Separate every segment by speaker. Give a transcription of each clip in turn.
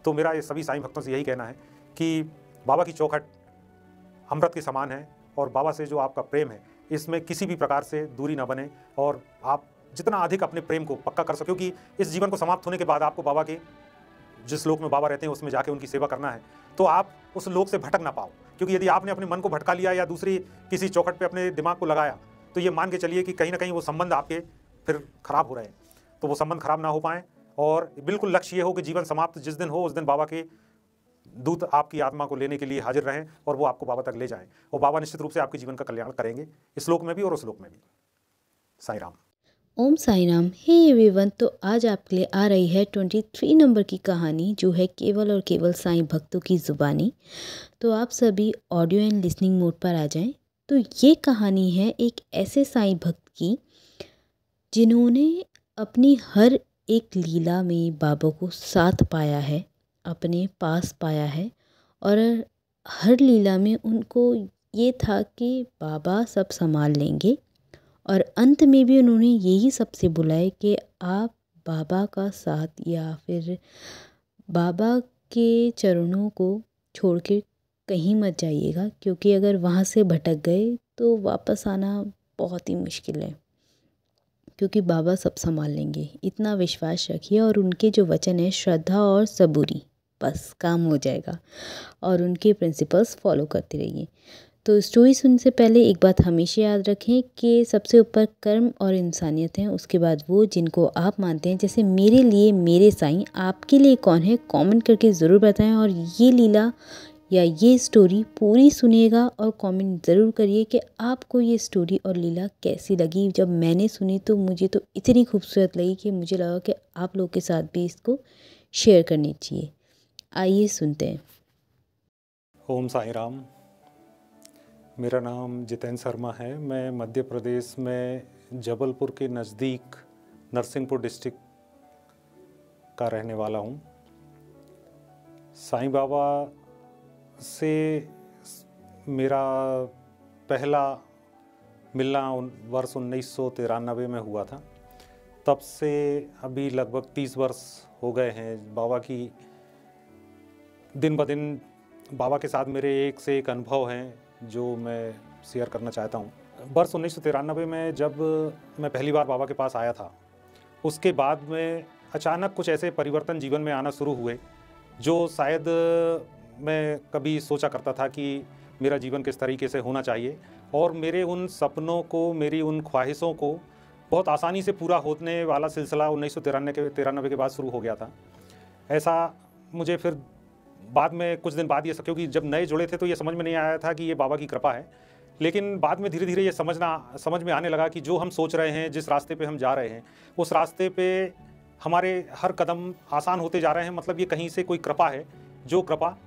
Speaker 1: तो मेरा ये सभी साईं भक्तों से यही कहना है कि बाबा की चौखट अमृत के समान है और बाबा से जो आपका प्रेम है इसमें किसी भी प्रकार से दूरी ना बने और आप जितना अधिक अपने प्रेम को पक्का कर सको, क्योंकि इस जीवन को समाप्त होने के बाद आपको बाबा के जिस लोक में बाबा रहते हैं उसमें जाके उनकी सेवा करना है, तो आप उस लोक से भटक ना पाओ। क्योंकि यदि आपने अपने मन को भटका लिया या दूसरी किसी चौखट पे अपने दिमाग को लगाया तो ये मान के चलिए कि कहीं ना कहीं वो संबंध आपके फिर खराब हो रहे हैं, तो वो संबंध खराब ना हो पाएँ और बिल्कुल लक्ष्य ये हो कि जीवन समाप्त जिस दिन हो उस दिन बाबा के दूत आपकी आत्मा को लेने के लिए हाजिर रहें और वो आपको बाबा तक ले जाएं और बाबा निश्चित रूप से आपके जीवन का कल्याण करेंगे, इस लोक में भी और उस लोक में भी। साईं राम।
Speaker 2: ओम साई राम। हे एवरीवन, तो आज आपके लिए आ रही है 23 नंबर की कहानी, जो है केवल और केवल साईं भक्तों की ज़ुबानी। तो आप सभी ऑडियो एंड लिसनिंग मोड पर आ जाएं। तो ये कहानी है एक ऐसे साईं भक्त की जिन्होंने अपनी हर एक लीला में बाबा को साथ पाया है, अपने पास पाया है और हर लीला में उनको ये था कि बाबा सब संभाल लेंगे और अंत में भी उन्होंने यही सबसे बुलाए कि आप बाबा का साथ या फिर बाबा के चरणों को छोड़ के कहीं मत जाइएगा, क्योंकि अगर वहाँ से भटक गए तो वापस आना बहुत ही मुश्किल है, क्योंकि बाबा सब संभाल लेंगे। इतना विश्वास रखिए और उनके जो वचन है श्रद्धा और सबूरी, बस काम हो जाएगा और उनके प्रिंसिपल्स फॉलो करते रहिए। तो स्टोरी सुनने से पहले एक बात हमेशा याद रखें कि सबसे ऊपर कर्म और इंसानियत है, उसके बाद वो जिनको आप मानते हैं। जैसे मेरे लिए मेरे साईं, आपके लिए कौन है, कमेंट करके ज़रूर बताएं और ये लीला या ये स्टोरी पूरी सुनिएगा और कमेंट ज़रूर करिए कि आपको ये स्टोरी और लीला कैसी लगी। जब मैंने सुनी तो मुझे तो इतनी खूबसूरत लगी कि मुझे लगा कि आप लोगों के साथ भी इसको शेयर करनी चाहिए। आइए सुनते हैं।
Speaker 1: ओम साईं राम। मेरा नाम जितेंद्र शर्मा है। मैं मध्य प्रदेश में जबलपुर के नज़दीक नरसिंहपुर डिस्ट्रिक्ट का रहने वाला हूँ। साईं बाबा से मेरा पहला मिलना वर्ष 1993 में हुआ था। तब से अभी लगभग 30 वर्ष हो गए हैं। बाबा की दिन ब दिन बाबा के साथ मेरे एक से एक अनुभव हैं जो मैं शेयर करना चाहता हूँ। वर्ष 1993 में जब मैं पहली बार बाबा के पास आया था, उसके बाद में अचानक कुछ ऐसे परिवर्तन जीवन में आना शुरू हुए जो शायद मैं कभी सोचा करता था कि मेरा जीवन किस तरीके से होना चाहिए, और मेरे उन सपनों को, मेरी उन ख्वाहिशों को बहुत आसानी से पूरा होने वाला सिलसिला 1993 के बाद शुरू हो गया था। ऐसा मुझे फिर बाद में कुछ दिन बाद ये, क्योंकि जब नए जुड़े थे तो ये समझ में नहीं आया था कि ये बाबा की कृपा है, लेकिन बाद में धीरे धीरे ये समझ में आने लगा कि जो हम सोच रहे हैं, जिस रास्ते पे हम जा रहे हैं, उस रास्ते पे हमारे हर कदम आसान होते जा रहे हैं। मतलब ये कहीं से कोई कृपा है, जो कृपा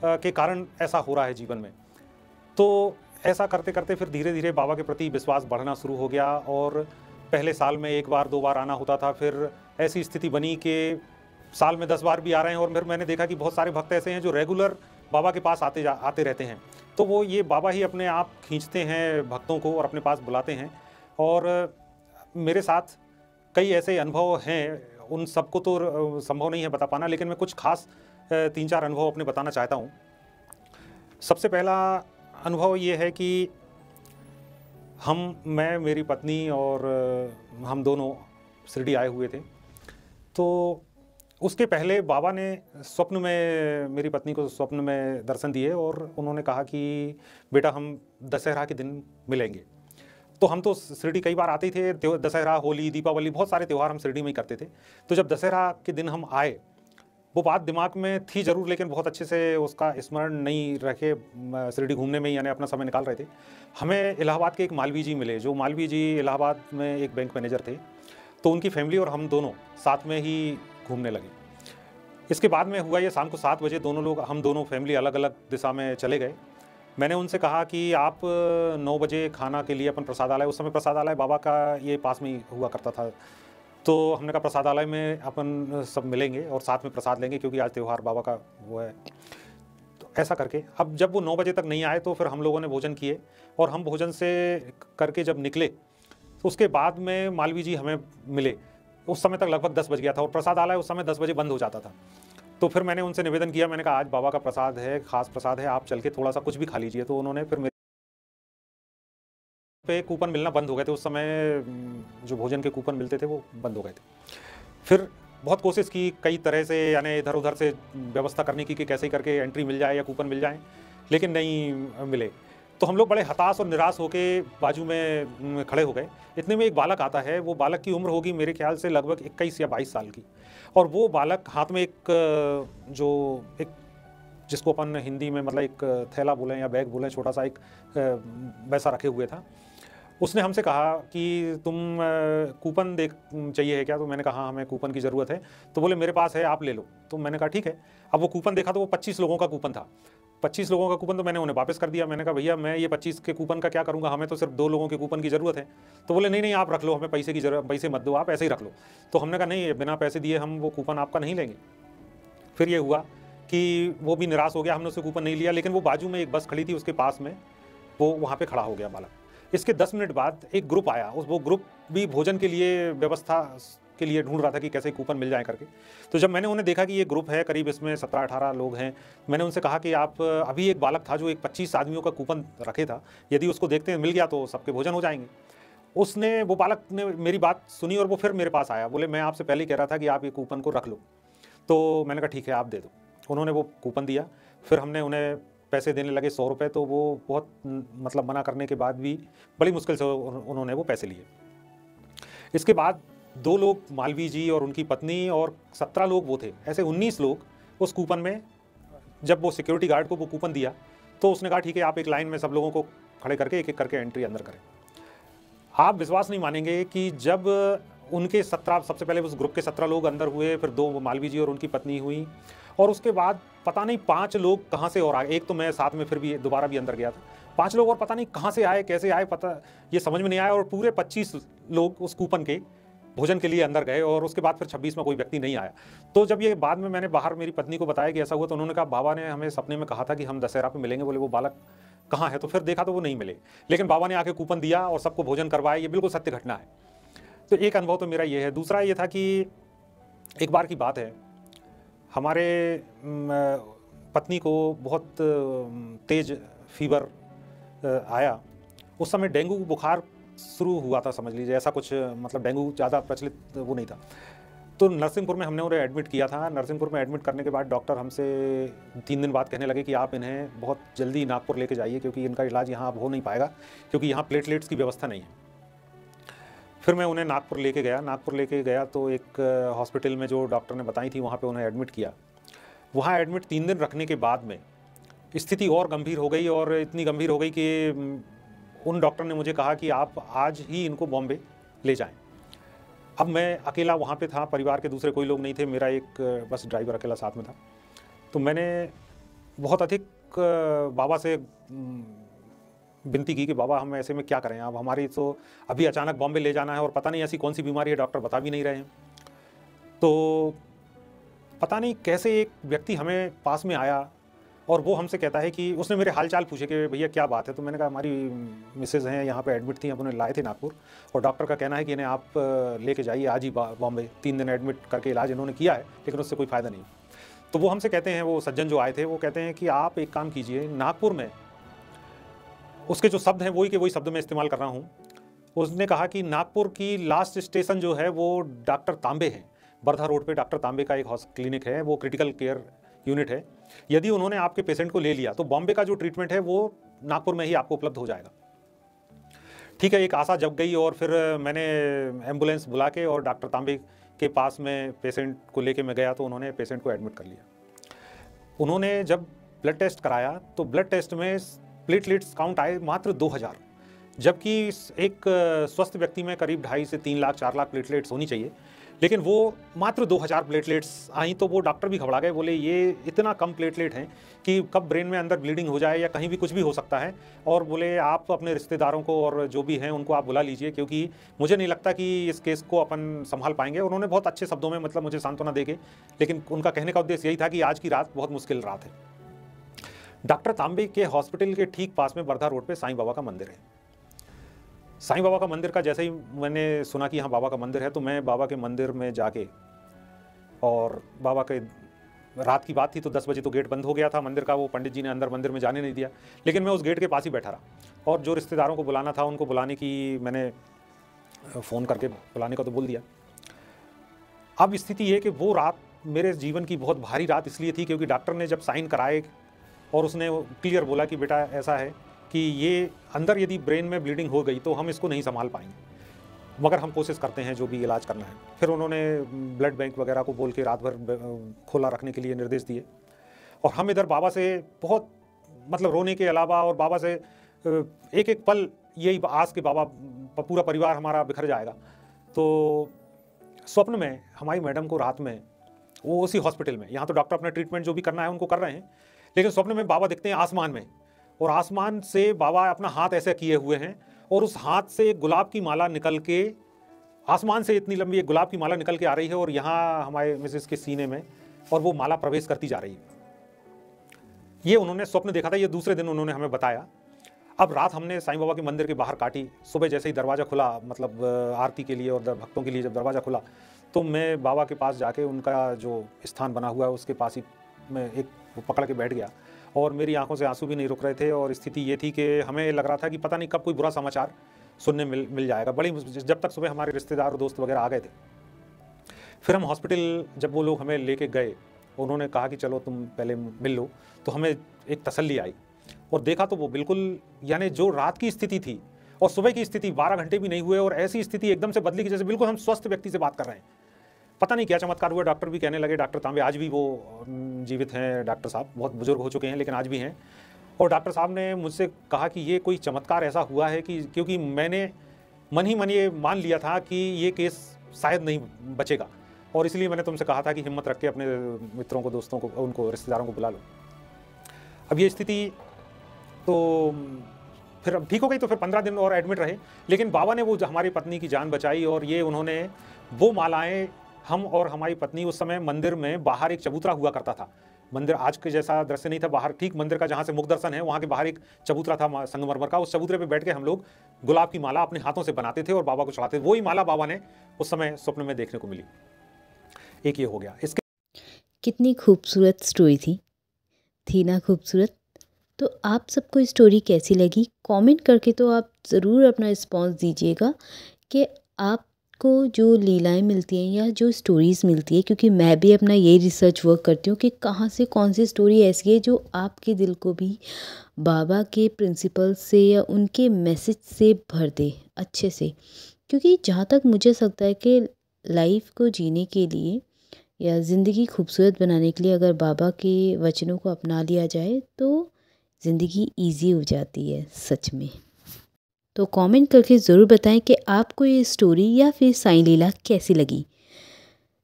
Speaker 1: के कारण ऐसा हो रहा है जीवन में। तो ऐसा करते करते फिर धीरे धीरे बाबा के प्रति विश्वास बढ़ना शुरू हो गया और पहले साल में 1 बार 2 बार आना होता था। फिर ऐसी स्थिति बनी कि साल में 10 बार भी आ रहे हैं, और फिर मैंने देखा कि बहुत सारे भक्त ऐसे हैं जो रेगुलर बाबा के पास आते रहते हैं। तो वो ये बाबा ही अपने आप खींचते हैं भक्तों को और अपने पास बुलाते हैं। और मेरे साथ कई ऐसे अनुभव हैं, उन सबको तो संभव नहीं है बता पाना, लेकिन मैं कुछ खास 3-4 अनुभव अपने बताना चाहता हूँ। सबसे पहला अनुभव ये है कि मैं, मेरी पत्नी और हम दोनों शिरडी आए हुए थे। तो उसके पहले बाबा ने स्वप्न में मेरी पत्नी को स्वप्न में दर्शन दिए और उन्होंने कहा कि बेटा हम दशहरा के दिन मिलेंगे। तो हम तो शिरडी कई बार आते ही थे, दशहरा, होली, दीपावली, बहुत सारे त्यौहार हम शिरडी में ही करते थे। तो जब दशहरा के दिन हम आए, वो बात दिमाग में थी ज़रूर, लेकिन बहुत अच्छे से उसका स्मरण नहीं रखे, शिरडी घूमने में ही यानी अपना समय निकाल रहे थे। हमें इलाहाबाद के एक मालवीय जी मिले, जो मालवीय जी इलाहाबाद में एक बैंक मैनेजर थे। तो उनकी फैमिली और हम दोनों साथ में ही घूमने लगे। इसके बाद में हुआ ये, शाम को 7 बजे हम दोनों फैमिली अलग अलग दिशा में चले गए। मैंने उनसे कहा कि आप 9 बजे खाना के लिए अपन प्रसादालय, उस समय प्रसादालय बाबा का ये पास में ही हुआ करता था, तो हमने कहा प्रसादालय में अपन सब मिलेंगे और साथ में प्रसाद लेंगे, क्योंकि आज त्यौहार बाबा का वो है। तो ऐसा करके अब जब वो 9 बजे तक नहीं आए तो फिर हम लोगों ने भोजन किए, और हम भोजन से करके जब निकले तो उसके बाद में मालवीय जी हमें मिले। उस समय तक लगभग 10 बज गया था और प्रसादालय उस समय 10 बजे बंद हो जाता था। तो फिर मैंने उनसे निवेदन किया, मैंने कहा आज बाबा का प्रसाद है, खास प्रसाद है, आप चल के थोड़ा सा कुछ भी खा लीजिए। तो उन्होंने फिर मेरे पे कूपन मिलना बंद हो गए थे उस समय, जो भोजन के कूपन मिलते थे वो बंद हो गए थे। फिर बहुत कोशिश की कई तरह से, यानी इधर उधर से व्यवस्था करने की कि कैसे करके एंट्री मिल जाए या कूपन मिल जाए, लेकिन नहीं मिले। तो हम लोग बड़े हताश और निराश होके बाजू में खड़े हो गए। इतने में एक बालक आता है, वो बालक की उम्र होगी मेरे ख्याल से लगभग 21 या 22 साल की, और वो बालक हाथ में एक जिसको अपन हिंदी में मतलब एक थैला बोलें या बैग बोलें, छोटा सा एक वैसा रखे हुए था। उसने हमसे कहा कि तुम कूपन चाहिए है क्या? तो मैंने कहा हाँ, हमें कूपन की ज़रूरत है। तो बोले मेरे पास है, आप ले लो। तो मैंने कहा ठीक है। अब वो कूपन देखा तो वो 25 लोगों का कूपन था। 25 लोगों का कूपन, तो मैंने उन्हें वापस कर दिया। मैंने कहा भैया मैं ये 25 के कूपन का क्या करूँगा, हमें तो सिर्फ 2 लोगों के कूपन की ज़रूरत है। तो बोले नहीं आप रख लो, हमें पैसे की ज़रूरत, पैसे मत दो, आप ऐसे ही रख लो। तो हमने कहा नहीं, बिना पैसे दिए हम वो कूपन आपका नहीं लेंगे। फिर ये हुआ कि वो भी निराश हो गया, हमने उससे कूपन नहीं लिया। लेकिन वो बाजू में एक बस खड़ी थी, उसके पास में वो वहाँ पे खड़ा हो गया बालक। इसके 10 मिनट बाद एक ग्रुप आया, वो ग्रुप भी भोजन के लिए व्यवस्था के लिए ढूंढ रहा था कि कैसे कूपन मिल जाए करके। तो जब मैंने उन्हें देखा कि ये ग्रुप है, करीब इसमें 17-18 लोग हैं, मैंने उनसे कहा कि आप, अभी एक बालक था जो एक 25 आदमियों का कूपन रखे था, यदि उसको देखते हैं मिल गया तो सबके भोजन हो जाएंगे। वो बालक ने मेरी बात सुनी और वो फिर मेरे पास आया, बोले मैं आपसे पहले ही कह रहा था कि आप ये कूपन को रख लो। तो मैंने कहा ठीक है, आप दे दो। उन्होंने वो कूपन दिया। फिर हमने उन्हें पैसे देने लगे 100 रुपये। तो वो बहुत मतलब मना करने के बाद भी बड़ी मुश्किल से उन्होंने वो पैसे लिए। इसके बाद 2 लोग, मालवी जी और उनकी पत्नी, और 17 लोग वो थे, ऐसे 19 लोग उस कूपन में। जब वो सिक्योरिटी गार्ड को वो कूपन दिया तो उसने कहा ठीक है, आप एक लाइन में सब लोगों को खड़े करके एक एक करके एंट्री अंदर करें। आप विश्वास नहीं मानेंगे कि जब उनके 17, सबसे पहले उस ग्रुप के 17 लोग अंदर हुए, फिर 2 मालवी जी और उनकी पत्नी हुई, और उसके बाद पता नहीं 5 लोग कहाँ से और आए। एक तो मैं साथ में फिर भी दोबारा भी अंदर गया था। 5 लोग और पता नहीं कहाँ से आए, कैसे आए, पता ये समझ में नहीं आया। और पूरे 25 लोग उस कूपन के भोजन के लिए अंदर गए, और उसके बाद फिर 26 में कोई व्यक्ति नहीं आया। तो जब ये बाद में मैंने बाहर मेरी पत्नी को बताया कि ऐसा हुआ, तो उन्होंने कहा बाबा ने हमें सपने में कहा था कि हम दशहरा पे मिलेंगे। बोले वो बालक कहाँ है? तो फिर देखा तो वो नहीं मिले, लेकिन बाबा ने आके कूपन दिया और सबको भोजन करवाया। ये बिल्कुल सत्य घटना है। तो एक अनुभव तो मेरा ये है। दूसरा ये था कि एक बार की बात है, हमारे पत्नी को बहुत तेज फीवर आया। उस समय डेंगू बुखार शुरू हुआ था, समझ लीजिए ऐसा कुछ, मतलब डेंगू ज़्यादा प्रचलित वो नहीं था। तो नरसिंहपुर में हमने उन्हें एडमिट किया था। नरसिंहपुर में एडमिट करने के बाद डॉक्टर हमसे 3 दिन बाद कहने लगे कि आप इन्हें बहुत जल्दी नागपुर लेके जाइए, क्योंकि इनका इलाज यहाँ अब हो नहीं पाएगा, क्योंकि यहाँ प्लेटलेट्स की व्यवस्था नहीं है। फिर मैं उन्हें नागपुर लेके गया तो एक हॉस्पिटल में जो डॉक्टर ने बताई थी, वहाँ पे उन्हें एडमिट किया। वहाँ एडमिट 3 दिन रखने के बाद में स्थिति और गंभीर हो गई, और इतनी गंभीर हो गई कि उन डॉक्टर ने मुझे कहा कि आप आज ही इनको बॉम्बे ले जाएं। अब मैं अकेला वहाँ पे था, परिवार के दूसरे कोई लोग नहीं थे, मेरा एक बस ड्राइवर अकेला साथ में था। तो मैंने बहुत अधिक बाबा से विनती की कि बाबा हम ऐसे में क्या करें, अब हमारी तो अभी अचानक बॉम्बे ले जाना है, और पता नहीं ऐसी कौन सी बीमारी है, डॉक्टर बता भी नहीं रहे हैं। तो पता नहीं कैसे एक व्यक्ति हमें पास में आया, और वो हमसे कहता है कि उसने मेरे हालचाल पूछे कि भैया क्या बात है। तो मैंने कहा हमारी मिसेज़ हैं यहाँ पे एडमिट थी, अब उन्हें लाए थे नागपुर, और डॉक्टर का कहना है कि इन्हें आप लेके जाइए आज ही बॉम्बे। 3 दिन एडमिट करके इलाज इन्होंने किया है, लेकिन उससे कोई फ़ायदा नहीं। तो वो हमसे कहते हैं, वो सज्जन जो आए थे, वो कहते हैं कि आप एक काम कीजिए, नागपुर में, उसके जो शब्द हैं वही के वही शब्द मैं इस्तेमाल कर रहा हूँ। उसने कहा कि नागपुर की लास्ट स्टेशन जो है वो डॉक्टर तांबे है, वर्धा रोड पे डॉक्टर तांबे का एक क्लिनिक है, वो क्रिटिकल केयर यूनिट है। यदि उन्होंने आपके पेशेंट को ले लिया तो बॉम्बे का जो ट्रीटमेंट है वो नागपुर में ही आपको उपलब्ध हो जाएगा। ठीक है, एक आशा जग गई, और फिर मैंने एम्बुलेंस बुला के और डॉक्टर तांबे के पास में पेशेंट को लेके मैं गया। तो उन्होंने पेशेंट को एडमिट कर लिया। उन्होंने जब ब्लड टेस्ट कराया तो ब्लड टेस्ट में प्लेटलेट्स काउंट आए मात्र 2000, जबकि एक स्वस्थ व्यक्ति में करीब 2.5 से 3 लाख 4 लाख प्लेटलेट्स होनी चाहिए, लेकिन वो मात्र 2000 प्लेटलेट्स आई। तो वो डॉक्टर भी घबरा गए, बोले ये इतना कम प्लेटलेट हैं कि कब ब्रेन में अंदर ब्लीडिंग हो जाए या कहीं भी कुछ भी हो सकता है। और बोले आप अपने रिश्तेदारों को और जो भी हैं उनको आप बुला लीजिए, क्योंकि मुझे नहीं लगता कि इस केस को अपन संभाल पाएंगे। उन्होंने बहुत अच्छे शब्दों में मतलब मुझे सांत्वना देके, लेकिन उनका कहने का उद्देश्य यही था कि आज की रात बहुत मुश्किल रात है। डॉक्टर तांबे के हॉस्पिटल के ठीक पास में वर्धा रोड पे साईं बाबा का मंदिर है। साईं बाबा का मंदिर का जैसे ही मैंने सुना कि यहाँ बाबा का मंदिर है, तो मैं बाबा के मंदिर में जाके और बाबा के रात की बात थी तो 10 बजे तो गेट बंद हो गया था मंदिर का, वो पंडित जी ने अंदर मंदिर में जाने नहीं दिया, लेकिन मैं उस गेट के पास ही बैठा रहा और जो रिश्तेदारों को बुलाना था उनको बुलाने की मैंने फ़ोन करके बुलाने का तो बोल दिया। अब स्थिति ये कि वो रात मेरे जीवन की बहुत भारी रात इसलिए थी क्योंकि डॉक्टर ने जब साइन कराए और उसने क्लियर बोला कि बेटा ऐसा है कि ये अंदर यदि ब्रेन में ब्लीडिंग हो गई तो हम इसको नहीं संभाल पाएंगे, मगर हम कोशिश करते हैं जो भी इलाज करना है। फिर उन्होंने ब्लड बैंक वगैरह को बोल के रात भर खोला रखने के लिए निर्देश दिए और हम इधर बाबा से बहुत मतलब रोने के अलावा और बाबा से एक एक पल यही आस के बाबा पूरा परिवार हमारा बिखर जाएगा। तो स्वप्न में हमारी मैडम को रात में वो उसी हॉस्पिटल में, यहाँ तो डॉक्टर अपना ट्रीटमेंट जो भी करना है उनको कर रहे हैं, लेकिन स्वप्न में बाबा दिखते हैं आसमान में और आसमान से बाबा अपना हाथ ऐसे किए हुए हैं और उस हाथ से एक गुलाब की माला निकल के, आसमान से इतनी लंबी एक गुलाब की माला निकल के आ रही है और यहाँ हमारे मिसेस के सीने में और वो माला प्रवेश करती जा रही है। ये उन्होंने स्वप्न देखा था, ये दूसरे दिन उन्होंने हमें बताया। अब रात हमने साईं बाबा के मंदिर के बाहर काटी। सुबह जैसे ही दरवाज़ा खुला, मतलब आरती के लिए और भक्तों के लिए जब दरवाज़ा खुला तो मैं बाबा के पास जाके उनका जो स्थान बना हुआ है उसके पास ही मैं एक पकड़ के बैठ गया और मेरी आंखों से आंसू भी नहीं रुक रहे थे और स्थिति ये थी कि हमें लग रहा था कि पता नहीं कब कोई बुरा समाचार सुनने मिल जाएगा। बड़ी जब तक सुबह हमारे रिश्तेदार और दोस्त वगैरह आ गए थे। फिर हम हॉस्पिटल जब वो लोग हमें लेके गए, उन्होंने कहा कि चलो तुम पहले मिल लो, तो हमें एक तसल्ली आई और देखा तो वो बिल्कुल यानी जो रात की स्थिति थी और सुबह की स्थिति 12 घंटे भी नहीं हुए और ऐसी स्थिति एकदम से बदली कि जैसे बिल्कुल हम स्वस्थ व्यक्ति से बात कर रहे हैं। पता नहीं क्या चमत्कार हुआ, डॉक्टर भी कहने लगे, डॉक्टर तांबे आज भी वो जीवित हैं, डॉक्टर साहब बहुत बुजुर्ग हो चुके हैं लेकिन आज भी हैं। और डॉक्टर साहब ने मुझसे कहा कि ये कोई चमत्कार ऐसा हुआ है कि क्योंकि मैंने मन ही मन ये मान लिया था कि ये केस शायद नहीं बचेगा और इसलिए मैंने तुमसे कहा था कि हिम्मत रख के अपने मित्रों को, दोस्तों को, उनको रिश्तेदारों को बुला लो। अब ये स्थिति तो फिर अब ठीक हो गई, तो फिर 15 दिन और एडमिट रहे, लेकिन बाबा ने वो हमारी पत्नी की जान बचाई और ये उन्होंने वो मालाएं, हम और हमारी पत्नी उस समय मंदिर में बाहर एक चबूतरा हुआ करता था। मंदिर आज के जैसा दृश्य नहीं था, बाहर ठीक मंदिर का जहाँ से मुख दर्शन है वहाँ के बाहर एक चबूतरा था संगमरमर का। उस चबूतरे पे बैठ के हम लोग गुलाब की माला अपने हाथों से बनाते थे और बाबा को चढ़ाते थे। वही माला बाबा ने उस समय स्वप्न में देखने को मिली। एक ये हो गया। इसके
Speaker 2: कितनी खूबसूरत स्टोरी थी ना खूबसूरत। तो आप सबको स्टोरी कैसी लगी कमेंट करके तो आप ज़रूर अपना रिस्पॉन्स दीजिएगा कि आपको जो लीलाएं मिलती हैं या जो स्टोरीज़ मिलती है, क्योंकि मैं भी अपना यही रिसर्च वर्क करती हूँ कि कहाँ से कौन सी स्टोरी ऐसी है जो आपके दिल को भी बाबा के प्रिंसिपल से या उनके मैसेज से भर दे अच्छे से। क्योंकि जहाँ तक मुझे लगता है कि लाइफ को जीने के लिए या ज़िंदगी खूबसूरत बनाने के लिए अगर बाबा के वचनों को अपना लिया जाए तो ज़िंदगी इजी हो जाती है सच में। तो कमेंट करके ज़रूर बताएं कि आपको ये स्टोरी या फिर साईं लीला कैसी लगी।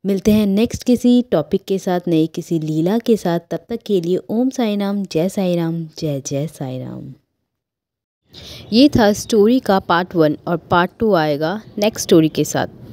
Speaker 2: मिलते हैं नेक्स्ट किसी टॉपिक के साथ, नई किसी लीला के साथ। तब तक के लिए ओम साई राम, जय साई राम, जय जय साई राम। ये था स्टोरी का पार्ट 1 और पार्ट 2 आएगा नेक्स्ट स्टोरी के साथ।